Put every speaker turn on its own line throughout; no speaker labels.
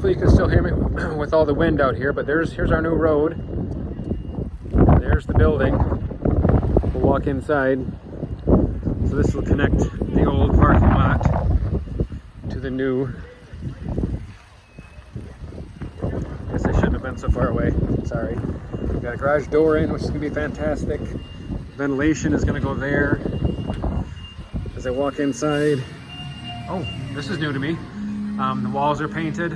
hopefully you can still hear me with all the wind out here, but here's our new road. There's the building. We'll walk inside. So this will connect the old parking lot to the new. Guess I shouldn't have been so far away. Sorry. We've got a garage door in, which is going to be fantastic. Ventilation is going to go there as I walk inside. Oh, this is new to me. The walls are painted.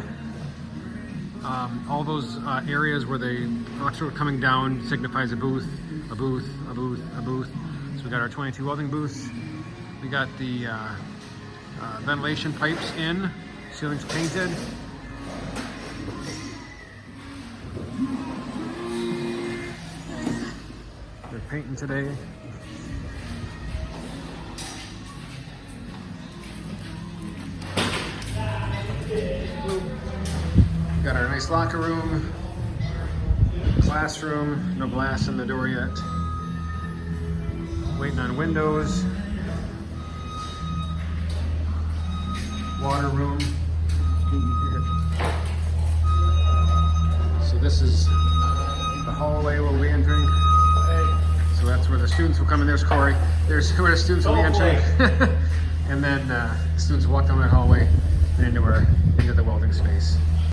All those areas where the rocks were coming down signifies a booth, a booth, a booth, a booth. So we got our 22 welding booths. We got the ventilation pipes in, ceilings painted. They're painting today. Got our nice locker room, classroom, no glass in the door yet. Waiting on windows. Water room. So this is the hallway we'll be entering. So that's where the students will come in. There's Corey. There's where the students will be entering. And then the students will walk down that hallway and into the welding space.